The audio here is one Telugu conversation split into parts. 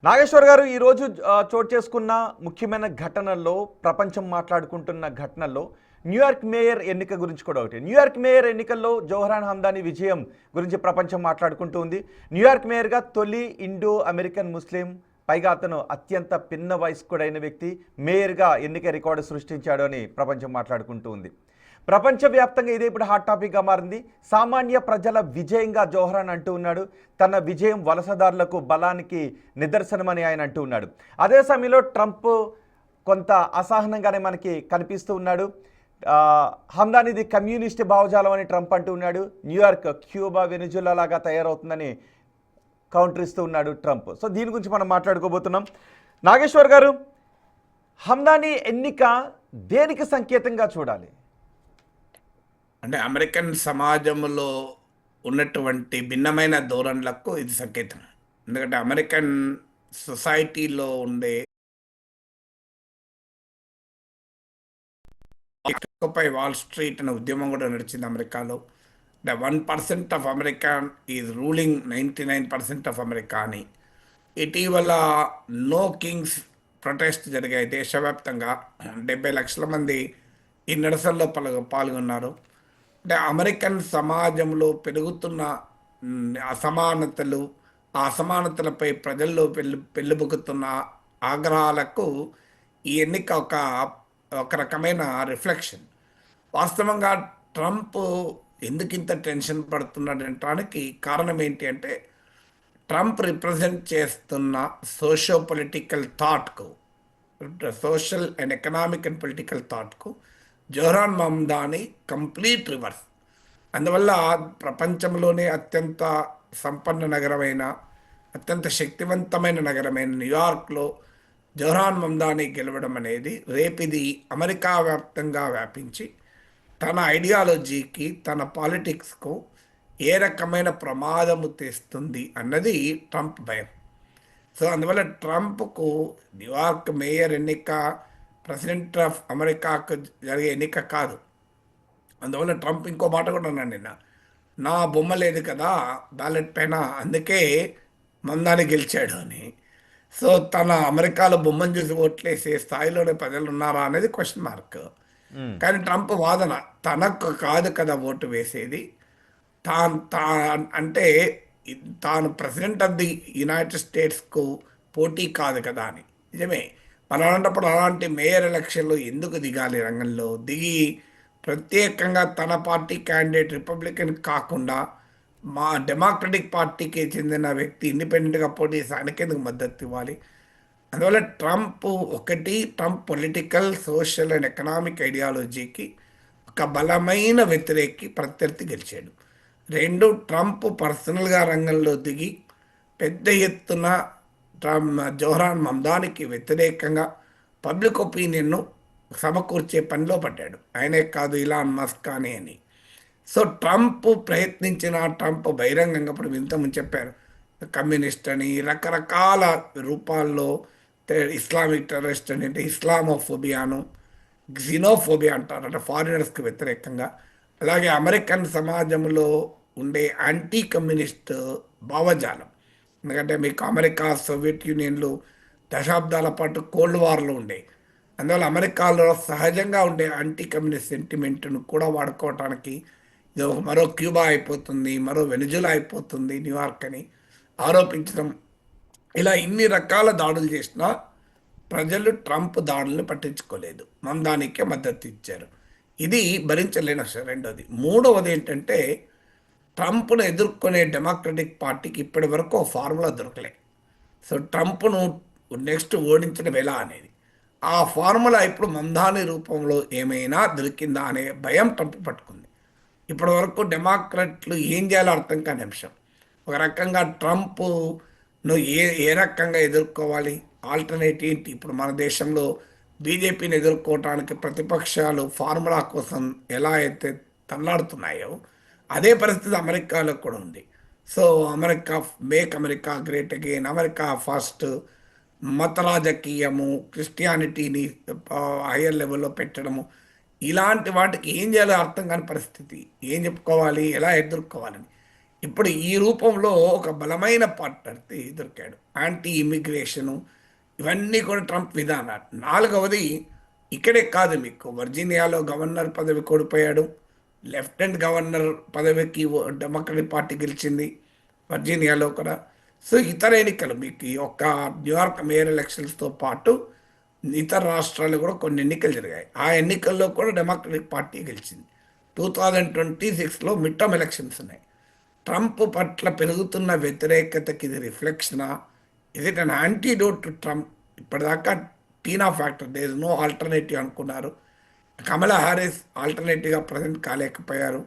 నాగేశ్వర్ గారు ఈరోజు చోటు చేసుకున్న ముఖ్యమైన ఘటనల్లో ప్రపంచం మాట్లాడుకుంటున్న ఘటనల్లో న్యూయార్క్ మేయర్ ఎన్నిక గురించి కూడా ఒకటి. న్యూయార్క్ మేయర్ ఎన్నికల్లో జోహరాన్ హమ్దాని విజయం గురించి ప్రపంచం మాట్లాడుకుంటూ ఉంది. న్యూయార్క్ మేయర్గా తొలి ఇండో అమెరికన్ ముస్లిం, పైగా అతను అత్యంత పిన్న వయస్కుడైన వ్యక్తి మేయర్గా ఎన్నిక రికార్డు సృష్టించాడు అని ప్రపంచం మాట్లాడుకుంటూ ఉంది. ప్రపంచవ్యాప్తంగా ఇదే ఇప్పుడు హాట్ టాపిక్గా మారింది. సామాన్య ప్రజల విజయంగా జోహరాన్ అంటూ ఉన్నాడు. తన విజయం వలసదారులకు బలానికి నిదర్శనమని ఆయన అంటూ ఉన్నాడు. అదే సమయంలో ట్రంప్ కొంత అసహనంగానే మనకి కనిపిస్తూ ఉన్నాడు. హమ్దానిది కమ్యూనిస్ట్ భావజాలం అని ట్రంప్ అంటూ ఉన్నాడు. న్యూయార్క్ క్యూబా, వెనిజులా లాగా తయారవుతుందని కౌంటర్ ఇస్తూ ఉన్నాడు ట్రంప్. సో దీని గురించి మనం మాట్లాడుకోబోతున్నాం. నాగేశ్వర్ గారు, హమ్దాని ఎన్నిక దేనికి సంకేతంగా చూడాలి? అంటే అమెరికన్ సమాజంలో ఉన్నటువంటి భిన్నమైన ధోరణులకు ఇది సంకేతం. ఎందుకంటే అమెరికన్ సొసైటీలో ఉండే పై వాల్ స్ట్రీట్ అనే ఉద్యమం కూడా నడిచింది అమెరికాలో. అంటే 1% of America is ruling 99% of America అని. ఇటీవల నో కింగ్స్ ప్రొటెస్ట్ జరిగాయి దేశవ్యాప్తంగా. 70 లక్షల మంది ఈ నిరసనలో పాల్గొన్నారు. అంటే అమెరికన్ సమాజంలో పెరుగుతున్న అసమానతలు, ఆ అసమానతలపై ప్రజల్లో పెళ్ళిబుకుతున్న ఆగ్రహాలకు ఈ ఎన్నిక ఒక రకమైన రిఫ్లెక్షన్. వాస్తవంగా ట్రంప్ ఎందుకు ఇంత టెన్షన్ పడుతున్నాడనడానికి కారణం ఏంటి అంటే, ట్రంప్ రిప్రజెంట్ చేస్తున్న సోషో పొలిటికల్ థాట్కు, social and economic and political థాట్కు జోహరాన్ మమ్దాని కంప్లీట్ రివర్స్. అందువల్ల ప్రపంచంలోనే అత్యంత సంపన్న నగరమైన, అత్యంత శక్తివంతమైన నగరమైన న్యూయార్క్లో జోహరాన్ మమ్దాని గెలవడం అనేది రేపిది అమెరికా వ్యాప్తంగా వ్యాపించి తన ఐడియాలజీకి, తన పాలిటిక్స్కు ఏ రకమైన ప్రమాదము తెస్తుంది అన్నది ట్రంప్ భయం. సో అందువల్ల ట్రంప్కు న్యూయార్క్ మేయర్ ఎన్నిక ప్రెసిడెంట్ ఆఫ్ అమెరికాకు జరిగే ఎన్నిక కాదు. అందువల్ల ట్రంప్ ఇంకో మాట కూడా అన్నాడు నిన్న, నా బొమ్మ లేదు కదా బ్యాలెట్ పైన, అందుకే మందాని గెలిచాడు అని. సో తన అమెరికాలో బొమ్మను చూసి ఓట్లేసే స్థాయిలోనే ప్రజలు ఉన్నారా అనేది క్వశ్చన్ మార్క్. కానీ ట్రంప్ వాదన, తనకు కాదు కదా ఓటు వేసేది, అంటే తాను ప్రెసిడెంట్ ఆఫ్ ది యునైటెడ్ స్టేట్స్కు పోటీ కాదు కదా అని. నిజమే, మరి అలాంటప్పుడు అలాంటి మేయర్ ఎలక్షన్లో ఎందుకు దిగాలి? రంగంలో దిగి ప్రత్యేకంగా తన పార్టీ క్యాండిడేట్ రిపబ్లికన్ కాకుండా మా డెమోక్రటిక్ పార్టీకి చెందిన వ్యక్తి ఇండిపెండెంట్గా పోటీ చేసి ఆయనకెందుకు మద్దతు ఇవ్వాలి? అందువల్ల Trump political, social and economic ఐడియాలజీకి ఒక బలమైన ప్రత్యర్థి గెలిచాడు. రెండు, ట్రంప్ పర్సనల్గా రంగంలో దిగి పెద్ద ఎత్తున జోహరాన్ మమ్దానికి వ్యతిరేకంగా పబ్లిక్ ఒపీనియన్ను సమకూర్చే పనిలో పడ్డాడు. ఆయనే కాదు, ఇలాన్ మస్క్ కానీ అని. సో ట్రంప్ ట్రంప్ బహిరంగంగా ఇప్పుడు ఇంతకుముందు చెప్పారు, కమ్యూనిస్ట్ అని, రకరకాల రూపాల్లో ఇస్లామిక్ టెర్రరిస్ట్ అని, అంటే ఇస్లామోఫోబియాను, జినోఫోబియా అంటారు, అంటే ఫారినర్స్కి వ్యతిరేకంగా. అలాగే అమెరికన్ సమాజంలో ఉండే యాంటీ కమ్యూనిస్ట్ భావజాలం. ఎందుకంటే మీకు అమెరికా, సోవియట్ యూనియన్లు దశాబ్దాల పాటు కోల్డ్ వార్లో ఉండే, అందువల్ల అమెరికాలో సహజంగా ఉండే యాంటీ కమ్యూనిస్ట్ సెంటిమెంట్ను కూడా వాడుకోవటానికి ఇది మరో క్యూబా అయిపోతుంది, మరో వెనిజులా అయిపోతుంది న్యూయార్క్ అని ఆరోపించడం. ఇలా ఇన్ని రకాల దాడులు చేసినా ప్రజలు ట్రంప్ దాడులను పట్టించుకోలేదు, మమ్దానికే మద్దతు ఇచ్చారు. ఇది భరించలేని విషయం. రెండోది. మూడవది ఏంటంటే, ట్రంప్ను ఎదుర్కొనే డెమోక్రటిక్ పార్టీకి ఇప్పటి వరకు ఫార్ములా దొరకలే. సో ట్రంప్ను నెక్స్ట్ ఓడించడం ఎలా అనేది, ఆ ఫార్ములా ఇప్పుడు మమ్దాని రూపంలో ఏమైనా దొరికిందా అనే భయం ట్రంప్ పట్టుకుంది. ఇప్పటి వరకు డెమోక్రట్లు ఏం చేయాలో అర్థం కాని అంశం. ఒక రకంగా ట్రంప్ను ఏ రకంగా ఎదుర్కోవాలి, ఆల్టర్నేట్ ఏంటి? ఇప్పుడు మన దేశంలో బీజేపీని ఎదుర్కోవటానికి ప్రతిపక్షాలు ఫార్ములా కోసం ఎలా అయితే తల్లాడుతున్నాయో అదే పరిస్థితి అమెరికాలో కూడా ఉంది. So make America great again, America first, మత రాజకీయము, క్రిస్టియానిటీని హయ్యర్ లెవెల్లో పెట్టడము, ఇలాంటి వాటికి ఏం చేయాలో అర్థం కాని పరిస్థితి. ఏం చెప్పుకోవాలి, ఎలా ఎదుర్కోవాలని. ఇప్పుడు ఈ రూపంలో ఒక బలమైన పార్ట్నర్ దొరికాడు. యాంటీ ఇమిగ్రేషను ఇవన్నీ కూడా ట్రంప్ విధానాలు. నాలుగవది ఇక్కడే కాదు, మీకు వర్జీనియాలో గవర్నర్ పదవి కోల్పోయాడు. లెఫ్టినెంట్ గవర్నర్ పదవికి డెమోక్రటిక్ పార్టీ గెలిచింది వర్జీనియాలో కూడా. సో ఇతర ఎన్నికలు మీకు ఈ ఒక్క న్యూయార్క్ మేయర్ ఎలక్షన్స్తో పాటు ఇతర రాష్ట్రాల్లో కూడా కొన్ని ఎన్నికలు జరిగాయి. ఆ ఎన్నికల్లో కూడా డెమోక్రటిక్ పార్టీ గెలిచింది. 2026లో మిడ్ టర్మ్ ఎలక్షన్స్ ఉన్నాయి. ట్రంప్ పట్ల పెరుగుతున్న వ్యతిరేకతకి ఇది రిఫ్లెక్షనా? Is it an antidote to Trump? ఇప్పటిదాకా TINA factor, there is no alternative అనుకున్నారు. కమలా హ్యారిస్ ఆల్టర్నేటివ్గా ప్రజెంట్ కాలేకపోయారు.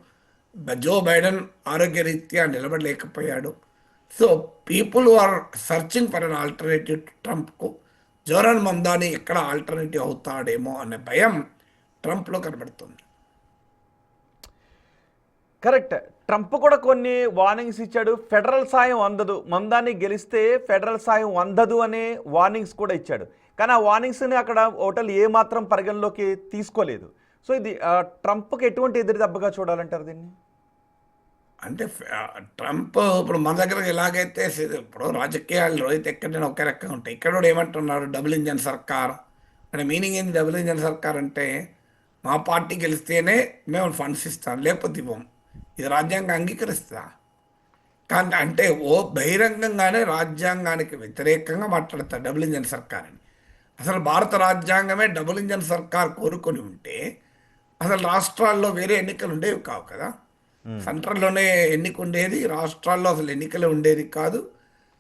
జో బైడెన్ ఆరోగ్యరీత్యా నిలబడలేకపోయాడు. So people are searching for an alternative to ట్రంప్కు. జోరన్ మమ్దాని ఎక్కడ ఆల్టర్నేటివ్ అవుతాడేమో అనే భయం ట్రంప్లో కనబడుతుంది. కరెక్ట్. ట్రంప్ కూడా కొన్ని వార్నింగ్స్ ఇచ్చాడు. ఫెడరల్ సాయం అందదు, మమ్దాని గెలిస్తే ఫెడరల్ సాయం అందదు అనే వార్నింగ్స్ కూడా ఇచ్చాడు. కానీ ఆ వార్నింగ్స్ని అక్కడ హోటల్ ఏమాత్రం పరిగణలోకి తీసుకోలేదు. సో ఇది ట్రంప్కి ఎటువంటి ఎదురు దెబ్బగా చూడాలంటారు దీన్ని? అంటే ట్రంప్ ఇప్పుడు మన దగ్గర ఎలాగైతే ఇప్పుడు రాజకీయాలు అయితే ఎక్కడైనా ఒకే రకంగా ఉంటాయి. ఇక్కడ కూడా ఏమంటున్నారు, డబుల్ ఇంజన్ సర్కార్ అంటే మీనింగ్ ఏంది? డబుల్ ఇంజన్ సర్కార్ అంటే మా పార్టీ గెలిస్తేనే మేము ఫండ్స్ ఇస్తాం, లేకపోతే ఇవ్వం. ఇది రాజ్యాంగం అంగీకరిస్తా? కానీ అంటే బహిరంగంగానే రాజ్యాంగానికి వ్యతిరేకంగా మాట్లాడతారు డబుల్ ఇంజన్ సర్కార్ అని. అసలు భారత రాజ్యాంగమే డబుల్ ఇంజన్ సర్కార్ కోరుకొని ఉంటే అసలు రాష్ట్రాల్లో వేరే ఎన్నికలు ఉండేవి కావు కదా. సెంట్రల్లోనే ఎన్నిక ఉండేది, రాష్ట్రాల్లో అసలు ఎన్నికలు ఉండేది కాదు.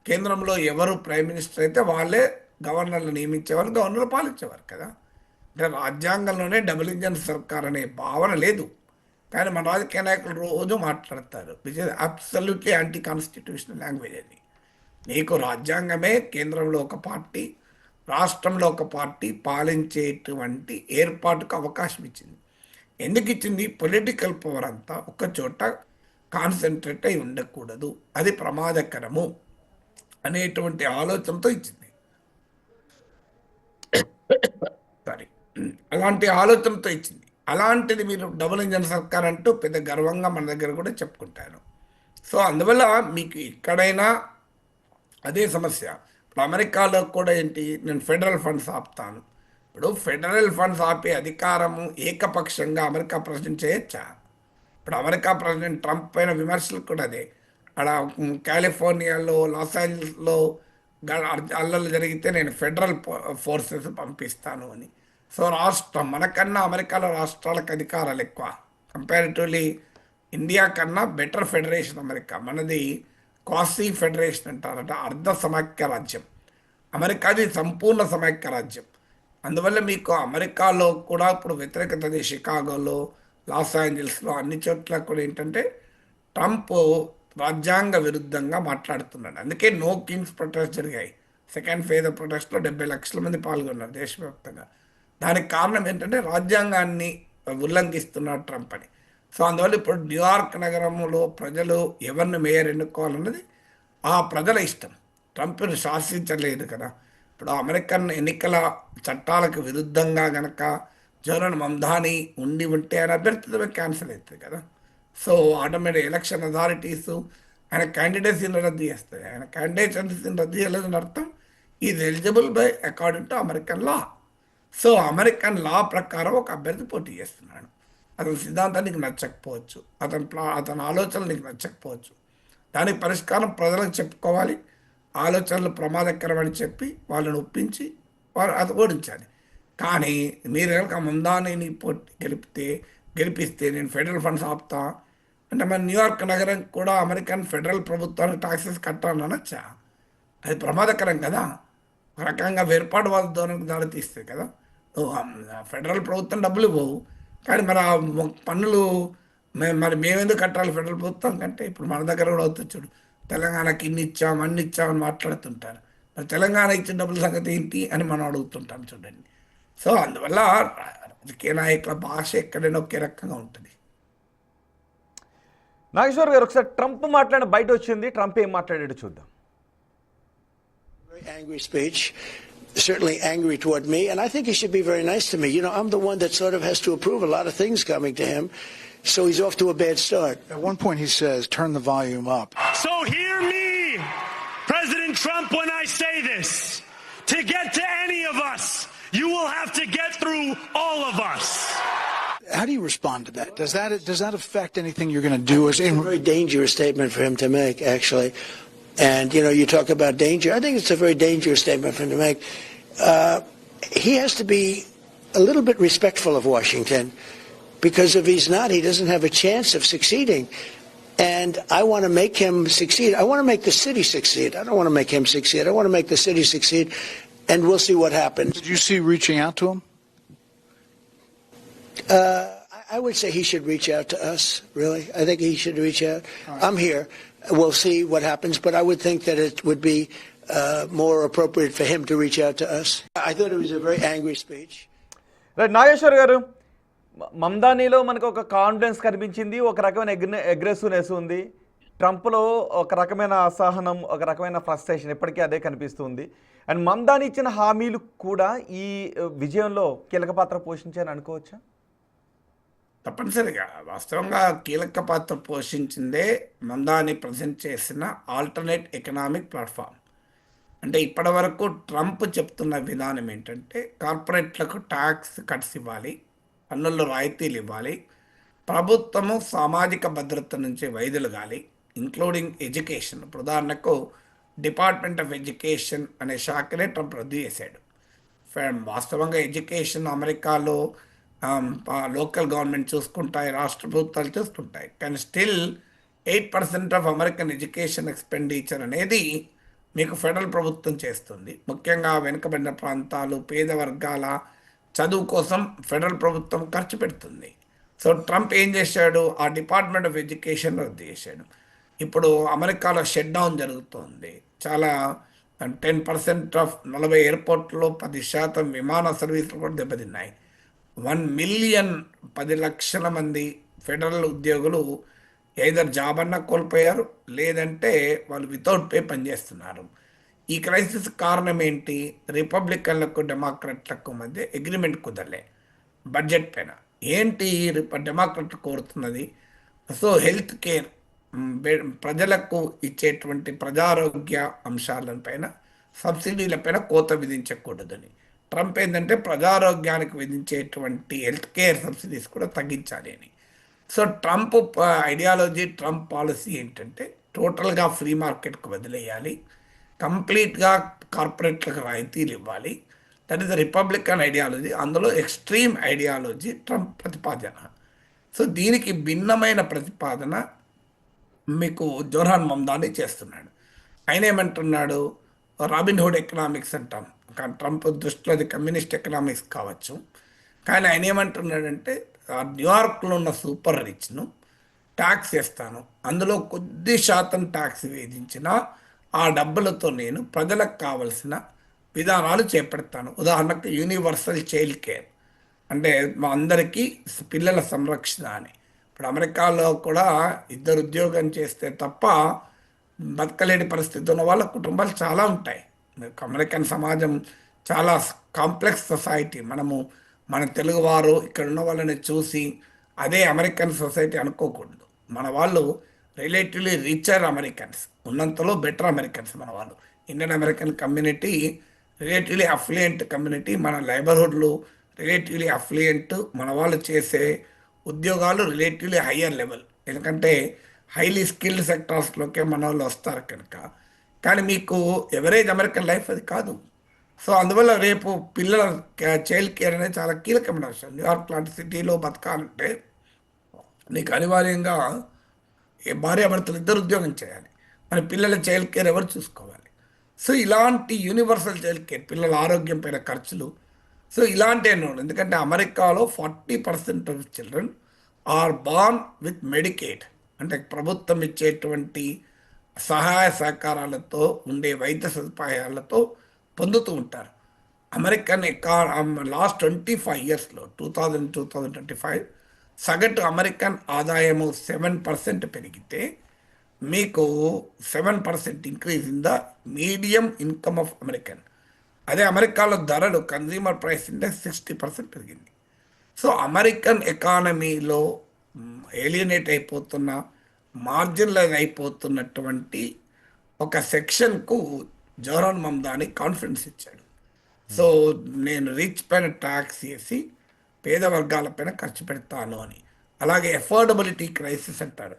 కేంద్రంలో ఎవరు ప్రైమ్ మినిస్టర్ అయితే వాళ్ళే గవర్నర్లు నియమించేవారు, గవర్నర్లు పాలించేవారు కదా. అంటే రాజ్యాంగంలోనే డబుల్ ఇంజన్ సర్కార్ అనే భావన లేదు. కానీ మన రాజకీయ నాయకులు రోజు మాట్లాడతారు, which is absolutely anti constitutional language అది. నీకు రాజ్యాంగమే కేంద్రంలో ఒక పార్టీ, రాష్ట్రంలో ఒక పార్టీ పాలించేటువంటి ఏర్పాటుకు అవకాశం ఇచ్చింది. ఎందుకు ఇచ్చింది? పొలిటికల్ పవర్ అంతా ఒక చోట కాన్సన్ట్రేట్ అయి ఉండకూడదు, అది ప్రమాదకరము అనేటువంటి ఆలోచనతో ఇచ్చింది. సారీ, అలాంటి ఆలోచనతో ఇచ్చింది. అలాంటిది మీరు డబుల్ ఇంజన్ సర్కార్ అంటూ పెద్ద గర్వంగా మన దగ్గర కూడా చెప్పుకుంటారు. సో అందువల్ల మీకు ఎక్కడైనా అదే సమస్య. ఇప్పుడు అమెరికాలో కూడా ఏంటి, నేను ఫెడరల్ ఫండ్స్ ఆపుతాను. ఇప్పుడు ఫెడరల్ ఫండ్స్ ఆపే అధికారము ఏకపక్షంగా అమెరికా ప్రెసిడెంట్ చేయొచ్చా? ఇప్పుడు అమెరికా ప్రెసిడెంట్ ట్రంప్ పైన విమర్శలు కూడా అదే. అక్కడ కాలిఫోర్నియాలో, లాస్ ఏంజల్స్లో అల్లర్లు జరిగితే నేను ఫెడరల్ ఫోర్సెస్ పంపిస్తాను అని. సో రాష్ట్రం మనకన్నా అమెరికాలో రాష్ట్రాలకు అధికారాలు ఎక్కువ. కంపారిటివ్లీ ఇండియా కన్నా బెటర్ ఫెడరేషన్ అమెరికా. మనది క్వాసీ ఫెడరేషన్ అంటారట, అర్ధ సమాఖ్య రాజ్యం. అమెరికాది సంపూర్ణ సమాఖ్య రాజ్యం. అందువల్ల మీకు అమెరికాలో కూడా ఇప్పుడు వ్యతిరేకత షికాగోలో, లాస్ ఏంజల్స్లో అన్ని చోట్ల కూడా ఏంటంటే ట్రంప్ రాజ్యాంగ విరుద్ధంగా మాట్లాడుతున్నాడు. అందుకే నో కింగ్స్ ప్రొటెస్ట్ జరిగాయి. సెకండ్ ఫేజ్ ప్రొటెస్ట్లో 70 లక్షల మంది పాల్గొన్నారు దేశవ్యాప్తంగా. దానికి కారణం ఏంటంటే రాజ్యాంగాన్ని ఉల్లంఘిస్తున్నాడు ట్రంప్ అని. సో అందువల్ల ఇప్పుడు న్యూయార్క్ నగరంలో ప్రజలు ఎవరిని మేయర్ ఎన్నుకోవాలన్నది ఆ ప్రజల ఇష్టం. ట్రంప్ని శాసించలేదు కదా. ఇప్పుడు అమెరికన్ ఎన్నికల చట్టాలకు విరుద్ధంగా గనక జోరన్ మమ్దాని ఉంటే ఆయన అభ్యర్థిత్వమే క్యాన్సిల్ అవుతుంది కదా. సో ఆటోమేటిక్ ఎలక్షన్ అథారిటీస్ ఆయన క్యాండిడేట్స్ని రద్దు చేస్తాయి. ఆయన క్యాండిడేట్స్ని రద్దు చేయలేదని అర్థం is eligible by according to American law. So American law ప్రకారం ఒక అభ్యర్థి పోటీ చేస్తున్నాడు. అతని సిద్ధాంతం నీకు నచ్చకపోవచ్చు, అతని ఆలోచనలు నీకు నచ్చకపోవచ్చు. దానికి పరిష్కారం ప్రజలకు చెప్పుకోవాలి. ఆలోచనలు ప్రమాదకరమని చెప్పి వాళ్ళని ఒప్పించి వాళ్ళు అది ఓడించాలి. కానీ మీరు కనుక మమ్దానిని గెలిపిస్తే నేను ఫెడరల్ ఫండ్స్ ఆపుతా అంటే మన న్యూయార్క్ నగరం కూడా అమెరికన్ ఫెడరల్ ప్రభుత్వానికి టాక్సెస్ కట్టాలని అనొచ్చా? అది ప్రమాదకరం కదా. ఒక రకంగా వేర్పాటువాద ధోరణికి దారితీస్తుంది కదా. ఫెడరల్ ప్రభుత్వం డబ్బులు ఇవ్వవు, కానీ మరి ఆ పన్నులు మరి మేమెందుకు కట్టాలి ఫెడరల్ ప్రభుత్వం కంటే? ఇప్పుడు మన దగ్గర కూడా అవుతుంది చూడు, తెలంగాణకి ఇన్ని ఇచ్చాం అన్ని ఇచ్చామని మాట్లాడుతుంటారు. మరి తెలంగాణ ఇచ్చిన డబ్బుల సంగతి ఏంటి అని మనం అడుగుతుంటాం చూడండి. సో అందువల్ల రాజకీయ నాయకుల భాష ఎక్కడైనా ఒకే రకంగా ఉంటుంది. నాగేశ్వర్ గారు, ఒకసారి ట్రంప్ మాట్లాడిన బయట వచ్చింది, ట్రంప్ ఏం మాట్లాడాడు చూద్దాం. Very angry speech, certainly angry toward me, and I think he should be very nice to me. You know, I'm the one that sort of has to approve a lot of things coming to him. So he's off to a bad start. At one point, he says, turn the volume up. So hear me, President Trump, when I say this. To get to any of us, you will have to get through all of us. How do you respond to that? Does that affect anything you're going to do? It's a very dangerous statement for him to make, actually. And, you know, you talk about danger. I think it's a very dangerous statement for him to make. He has to be a little bit respectful of Washington, because if he's not, he doesn't have a chance of succeeding. And I want to make him succeed. I want to make the city succeed. I don't want to make him succeed. I want to make the city succeed, and we'll see what happens. Did you see reaching out to him? I would say he should reach out to us, really. I think he should reach out. Right. I'm here. We'll see what happens, but I would think that it would be more appropriate for him to reach out to us. I thought it was a very angry speech. Right Nageshwar garu, మమ్దానీలో మనకు ఒక కాన్ఫిడెన్స్ కనిపించింది, ఒక రకమైన అగ్రెసివ్నెస్ ఉంది. ట్రంప్లో ఒక రకమైన అసహనం, ఒక రకమైన ఫ్రస్ట్రేషన్ ఇప్పటికీ అదే కనిపిస్తుంది. అండ్ మమ్దానీ ఇచ్చిన హామీలు కూడా ఈ విజయంలో కీలక పాత్ర పోషించాయని అనుకోవచ్చా? తప్పనిసరిగా వాస్తవంగా కీలక పాత్ర పోషించిందే మమ్దానీ ప్రజెంట్ చేసిన ఆల్టర్నేట్ ఎకనామిక్ ప్లాట్ఫామ్. అంటే ఇప్పటి వరకు ట్రంప్ చెప్తున్న విధానం ఏంటంటే కార్పొరేట్లకు ట్యాక్స్ కట్స్ ఇవ్వాలి, పన్నుల్లో రాయితీలు ఇవ్వాలి, ప్రభుత్వము సామాజిక భద్రత నుంచి వైదొలగాలి, ఇంక్లూడింగ్ ఎడ్యుకేషన్. ఉదాహరణకు డిపార్ట్మెంట్ ఆఫ్ ఎడ్యుకేషన్ అనే శాఖనే ట్రంప్ రద్దు చేశాడు. వాస్తవంగా ఎడ్యుకేషన్ అమెరికాలో లోకల్ గవర్నమెంట్ చూసుకుంటాయి, రాష్ట్ర ప్రభుత్వాలు చూసుకుంటాయి. కానీ still 8% of American education expenditure అనేది మీకు ఫెడరల్ ప్రభుత్వం చేస్తుంది. ముఖ్యంగా వెనుకబడిన ప్రాంతాలు, పేద వర్గాల చదువు కోసం ఫెడరల్ ప్రభుత్వం ఖర్చు పెడుతుంది. సో ట్రంప్ ఏం చేశాడు, ఆ డిపార్ట్మెంట్ ఆఫ్ ఎడ్యుకేషన్ రద్దు చేశాడు. ఇప్పుడు అమెరికాలో షట్ డౌన్ జరుగుతుంది. చాలా 10% ఆఫ్ 40 ఎయిర్పోర్ట్లో 10% విమాన సర్వీసులు కూడా దెబ్బతిన్నాయి. 1 మిలియన్ 10 లక్షల మంది ఫెడరల్ ఉద్యోగులు ఏదర్ జాబ్ అన్నా కోల్పోయారు, లేదంటే వాళ్ళు వితౌట్ పే పనిచేస్తున్నారు. ఈ క్రైసిస్ కారణం ఏంటి? రిపబ్లికన్లకు డెమోక్రాట్లకు మధ్య అగ్రిమెంట్ కుదరలే బడ్జెట్ పైన. ఏంటి డెమోక్రాట్ కోరుతున్నది? సో హెల్త్ కేర్, ప్రజలకు ఇచ్చేటువంటి ప్రజారోగ్య అంశాలపైన సబ్సిడీలపైన కోత విధించకూడదని. ట్రంప్ ఏంటంటే ప్రజారోగ్యానికి విధించేటువంటి హెల్త్ కేర్ సబ్సిడీస్ కూడా తగ్గించాలి అని. So Trump ideology, Trump policy ఏంటంటే టోటల్గా ఫ్రీ మార్కెట్కు వదిలేయాలి, కంప్లీట్గా కార్పొరేట్లకు రాయితీలు ఇవ్వాలి. That is the Republican ideology. అందులో ఎక్స్ట్రీమ్ ఐడియాలజీ ట్రంప్ ప్రతిపాదన. సో దీనికి భిన్నమైన ప్రతిపాదన మీకు జోర్హాన్ మమ్దానీ చేస్తున్నాడు. ఆయన ఏమంటున్నాడు, రాబిన్హుడ్ ఎకనామిక్స్ అంటాం. కానీ ట్రంప్ దృష్టిలో అది కమ్యూనిస్ట్ ఎకనామిక్స్ కావచ్చు. కానీ ఆయన ఏమంటున్నాడంటే న్యూయార్క్లో ఉన్న సూపర్ రిచ్ను ట్యాక్స్ వేస్తాను, అందులో కొద్ది శాతం ట్యాక్స్ విధించిన ఆ డబ్బులతో నేను ప్రజలకు కావలసిన విధానాలు చేపడతాను. ఉదాహరణకు యూనివర్సల్ చైల్డ్ కేర్, అంటే మా అందరికీ పిల్లల సంరక్షణ అని. ఇప్పుడు అమెరికాలో కూడా 2 ఉద్యోగం చేస్తే తప్ప బతకలేని పరిస్థితి ఉన్న వాళ్ళ కుటుంబాలు చాలా ఉంటాయి. అమెరికన్ సమాజం చాలా కాంప్లెక్స్ సొసైటీ. మన తెలుగువారు ఇక్కడ ఉన్న వాళ్ళని చూసి అదే అమెరికన్ సొసైటీ అనుకోకూడదు. మన వాళ్ళు రిలేటివ్లీ రిచర్ అమెరికన్స్, ఉన్నంతలో బెటర్ అమెరికన్స్. మన వాళ్ళు Indian American community relatively affluent community. మన లైబర్హుడ్లు రిలేటివ్లీ అఫ్లుయెంట్. మన వాళ్ళు చేసే ఉద్యోగాలు రిలేటివ్లీ హయ్యర్ లెవెల్, ఎందుకంటే హైలీ స్కిల్డ్ సెక్టార్స్లోకే మన వాళ్ళు వస్తారు కనుక. కానీ మీకు ఎవరేజ్ అమెరికన్ లైఫ్ అది కాదు. సో అందువల్ల రేపు పిల్లల చైల్డ్ కేర్ అనేది చాలా కీలకమైన విషయం. న్యూయార్క్ లాంటి సిటీలో బతకాలంటే నీకు అనివార్యంగా భార్యాభర్తలు 2 ఉద్యోగం చేయాలి. మరి పిల్లల చైల్డ్ కేర్ ఎవరు చూసుకోవాలి? సో ఇలాంటి యూనివర్సల్ చైల్డ్ కేర్, పిల్లల ఆరోగ్యం పైన ఖర్చులు, సో ఇలాంటి ఎన్నో. ఎందుకంటే అమెరికాలో 40% of children are born with Medicaid, అంటే ప్రభుత్వం ఇచ్చేటువంటి సహాయ సహకారాలతో ఉండే వైద్య సదుపాయాలతో పొందుతూ ఉంటారు. అమెరికన్ లాస్ట్ 25 ఇయర్స్లో 2025 సగటు అమెరికన్ ఆదాయము 7% పెరిగితే మీకు 7% increase in the medium income of American. అదే అమెరికాలో ధరలు, కన్జ్యూమర్ ప్రైస్ ఇండెక్స్ 60% పెరిగింది. సో అమెరికన్ ఎకానమీలో ఏలియనేట్ అయిపోతున్న, మార్జినలైజ్ అయిపోతున్నటువంటి ఒక సెక్షన్కు జవహర్ మమ్దాని కాన్ఫిడెన్స్ ఇచ్చాడు. సో నేను రిచ్ పైన ట్యాక్స్ వేసి పేద వర్గాల పైన ఖర్చు పెడతాను అని. అలాగే అఫోర్డబిలిటీ క్రైసిస్ అంటారు.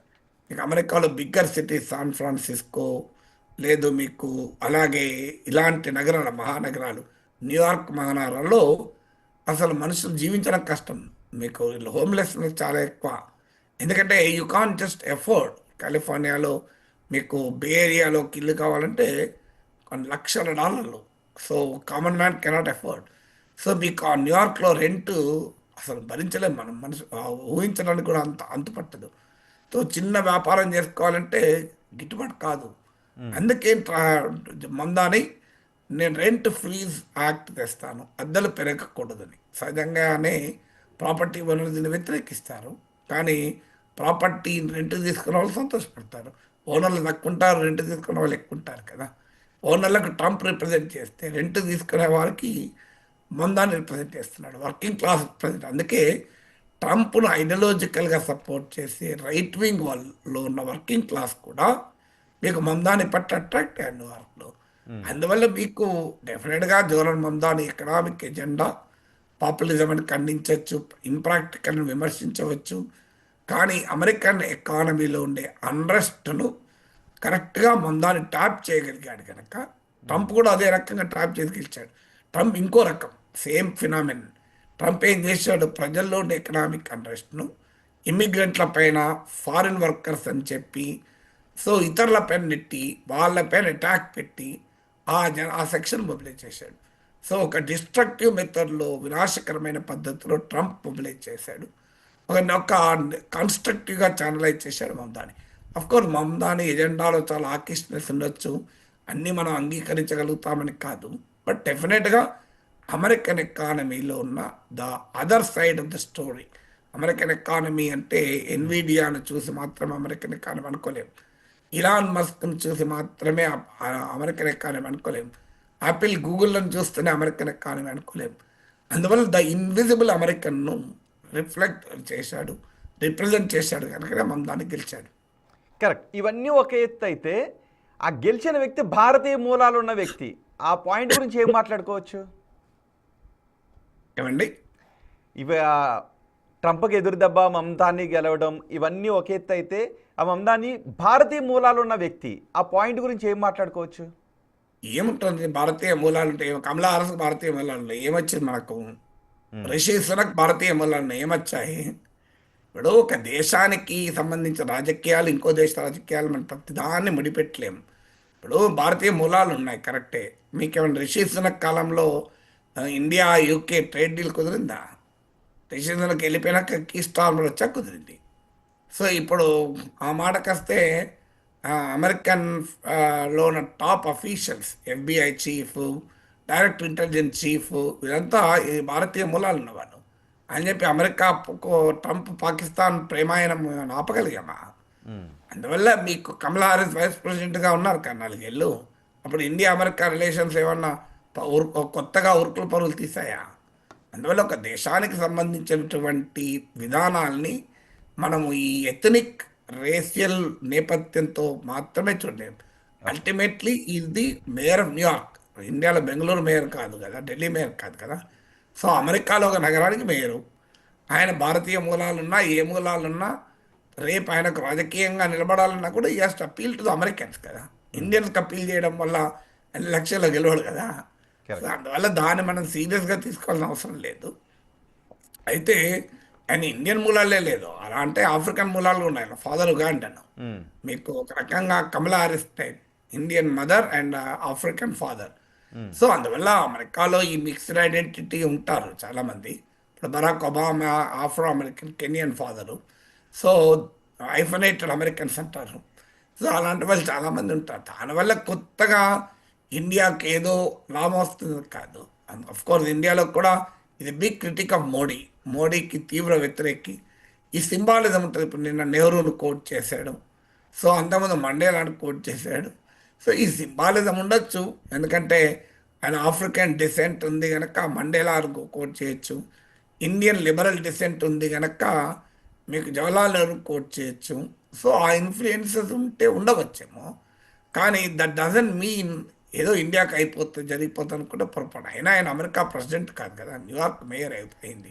మీకు అమెరికాలో బిగ్గర్ సిటీస్ శాన్ ఫ్రాన్సిస్కో లేదు, మీకు అలాగే ఇలాంటి నగరాల మహానగరాలు న్యూయార్క్ మహానగరాల్లో అసలు మనుషులు జీవించడం కష్టం. మీకు హోమ్లెస్నెస్ చాలా ఎక్కువ. ఎందుకంటే యూ కాన్ జస్ట్ ఎఫోర్డ్. కాలిఫోర్నియాలో మీకు బే ఏరియాలోకి ఇల్లు కావాలంటే కొన్ని లక్షల డాలర్లు. So common man cannot afford. So మీకు ఆ న్యూయార్క్లో రెంట్ అసలు భరించలేము మనం, ఊహించడానికి కూడా అంతుపట్టదు. సో చిన్న వ్యాపారం చేసుకోవాలంటే గిట్టుబాటు కాదు. అందుకే మందాని నేను రెంట్ ఫ్రీజ్ యాక్ట్ తెస్తాను, అద్దెలు పెరగకూడదని. సహజంగానే ప్రాపర్టీ ఓనర్లు దీన్ని వ్యతిరేకిస్తారు, కానీ ప్రాపర్టీ రెంట్ తీసుకున్న వాళ్ళు సంతోషపడతారు. ఓనర్లు తక్కువ రెంట్ తీసుకున్న వాళ్ళు ఎక్కువ ఉంటారు కదా. ఓనర్లకు ట్రంప్ రిప్రజెంట్ చేస్తే రెంట్ తీసుకునే వారికి మందాన్ని రిప్రజెంట్ చేస్తున్నాడు, వర్కింగ్ క్లాస్ రిప్రజెంట్. అందుకే ట్రంప్ను ఐడియాలజికల్గా సపోర్ట్ చేసి రైట్ వింగ్ వాళ్ళలో ఉన్న వర్కింగ్ క్లాస్ కూడా మీకు మమ్దాని పట్ల అట్రాక్ట్ అయ్యారు న్యూయార్క్లో. అందువల్ల మీకు డెఫినెట్గా Jawahar Mamdani economic agenda populism అని ఖండించవచ్చు, ఇంప్రాక్టికల్ విమర్శించవచ్చు, కానీ అమెరికన్ ఎకానమీలో ఉండే అన్రెస్ట్ను కరెక్ట్గా మమ్దాని ట్యాప్ చేయగలిగాడు కనుక ట్రంప్ కూడా అదే రకంగా ట్యాప్ చేసి గెలిచాడు. ట్రంప్ ఇంకో రకం సేమ్ ఫినామిన్. ట్రంప్ ఏం చేశాడు, ప్రజల్లో ఉండే ఎకనామిక్ అన్రెస్ట్ను ఇమ్మిగ్రెంట్ల పైన, ఫారిన్ వర్కర్స్ అని చెప్పి సో ఇతరుల పైన నెట్టి వాళ్ళపైన అటాక్ పెట్టి ఆ సెక్షన్ మొబిలైజ్ చేశాడు. సో ఒక డిస్ట్రక్టివ్ మెథడ్లో, వినాశకరమైన పద్ధతిలో ట్రంప్ మొబిలైజ్ చేశాడు. ఒక కన్స్ట్రక్టివ్గా ఛానలైజ్ చేశాడు మమ్దాని. అఫ్కోర్స్ మమ్దాని ఎజెండాలో చాలా ఆకిష్నెస్ ఉండొచ్చు, అన్నీ మనం అంగీకరించగలుగుతామని కాదు. బట్ డెఫినెట్గా అమెరికన్ ఎకానమీలో ఉన్న the other side of the story. American economy అంటే ఎన్విడియాను చూసి మాత్రమే అమెరికన్ ఎకానమీ అనుకోలేము, ఇలాన్ మస్క్ను చూసి మాత్రమే అమెరికన్ ఎకానమీ అనుకోలేము, యాపిల్ గూగుల్లను చూస్తేనే అమెరికన్ ఎకానమీ అనుకోలేము. అందువల్ల ద ఇన్విజిబుల్ అమెరికన్ను రిఫ్లెక్ట్ చేశాడు, రిప్రజెంట్ చేశాడు కనుక మనం దాన్ని గెలిచాడు. కరెక్ట్. ఇవన్నీ ఒక ఎత్తు అయితే ఆ గెలిచిన వ్యక్తి భారతీయ మూలాలు ఉన్న వ్యక్తి, ఆ పాయింట్ గురించి ఏం మాట్లాడుకోవచ్చు? ఏమండి, ఇవి ట్రంప్కి ఎదురు దెబ్బ, మమ్దాని గెలవడం, ఇవన్నీ ఒక ఎత్తు అయితే ఆ మమ్దాని భారతీయ మూలాలు ఉన్న వ్యక్తి, ఆ పాయింట్ గురించి ఏం మాట్లాడుకోవచ్చు? ఏముంటుంది భారతీయ మూలాలు అంటే? కమలా హారిస్ భారతీయ మూలాలు ఉన్నాయి, ఏమొచ్చింది మనకు? రిషి సునక్ భారతీయ మూలాలు ఉన్నాయి, ఏమొచ్చాయి? ఇప్పుడు ఒక దేశానికి సంబంధించిన రాజకీయాలు ఇంకో దేశ రాజకీయాలు మనం ప్రతిదాన్ని ముడిపెట్టలేము. ఇప్పుడు భారతీయ మూలాలు ఉన్నాయి కరెక్టే. మీకేమైనా రిషి సునక్ కాలంలో ఇండియా యూకే ట్రేడ్ డీల్ కుదిరిందా? రిషి సునక్ వెళ్ళిపోయినాక కీ స్టార్మర్ వచ్చా కుదిరింది. సో ఇప్పుడు ఆ మాటకొస్తే అమెరికన్ లో ఉన్న top officials, FBI chief, direct intelligence chief, వీళ్ళంతా ఈ భారతీయ మూలాలు ఉన్నవాళ్ళు అని చెప్పి అమెరికా ట్రంప్ పాకిస్తాన్ ప్రేమాయణం ఆపగలిగామా? అందువల్ల మీకు కమలా హారిస్ వైస్ ప్రెసిడెంట్గా ఉన్నారు కదా 4 ఏళ్ళు. అప్పుడు ఇండియా అమెరికా రిలేషన్స్ ఏమన్నా కొత్తగా ఉరుకులు పరుగులు తీసాయా? అందువల్ల ఒక దేశానికి సంబంధించినటువంటి విధానాల్ని మనము ఈ ఎథనిక్ రేషియల్ నేపథ్యంతో మాత్రమే చూడలేము. అల్టిమేట్లీ ఇది మేయర్ ఆఫ్ న్యూయార్క్, ఇండియాలో బెంగళూరు మేయర్ కాదు కదా, ఢిల్లీ మేయర్ కాదు కదా. సో అమెరికాలో ఒక నగరానికి మేయరు. ఆయన భారతీయ మూలాలున్నా ఏ మూలాలున్నా రేపు ఆయనకు రాజకీయంగా నిలబడాలన్నా కూడా ఈ has to appeal to the Americans కదా. ఇండియన్స్కి అపీల్ చేయడం వల్ల అన్ని లక్షల్లో గెలవడు కదా. సో అందువల్ల దాన్ని మనం సీరియస్గా తీసుకోవాల్సిన అవసరం లేదు. అయితే ఆయన ఇండియన్ మూలాలే లేదు, అలా అంటే ఆఫ్రికన్ మూలాలు ఉన్నాయి. ఫాదర్ ఉగాండన్, మీకు ఒక రకంగా Kamala Harris type Indian mother and African father. So అందువల్ల అమెరికాలో ఈ మిక్స్డ్ ఐడెంటిటీ ఉంటారు చాలామంది. ఇప్పుడు Barack Obama Afro American Kenyan father, so hyphenated Americans అంటారు. సో అలాంటి వాళ్ళు చాలామంది ఉంటారు. దానివల్ల కొత్తగా ఇండియాకి ఏదో లాభం వస్తుంది కాదు. అఫ్కోర్స్ ఇండియాలో కూడా ఇది బిగ్ క్రిటిక్ ఆఫ్ మోడీకి తీవ్ర వ్యతిరేకి. ఈ సింబాలిజం ఉంటుంది. ఇప్పుడు నిన్న నెహ్రూను కోట్ చేశాడు, సో అంతకుముందు మండేలాను కోట్ చేశాడు. సో ఈ సింబాలిజం ఉండొచ్చు, ఎందుకంటే ఆయన ఆఫ్రికన్ డిసెంట్ ఉంది కనుక మండేలా కోట్ చేయొచ్చు. ఇండియన్ లిబరల్ డిసెంట్ ఉంది కనుక మీకు జవహర్లాల్ నెహ్రూ కోట్ చేయొచ్చు. సో ఆ ఇన్ఫ్లుయెన్సెస్ ఉంటే ఉండవచ్చేమో, కానీ దట్ డజంట్ మీన్ ఏదో ఇండియాకి అయిపోతుంది జరిగిపోతుంది అనుకుంటే పొరపాటు. అయినా ఆయన అమెరికా ప్రెసిడెంట్ కాదు కదా, న్యూయార్క్ మేయర్ అయింది.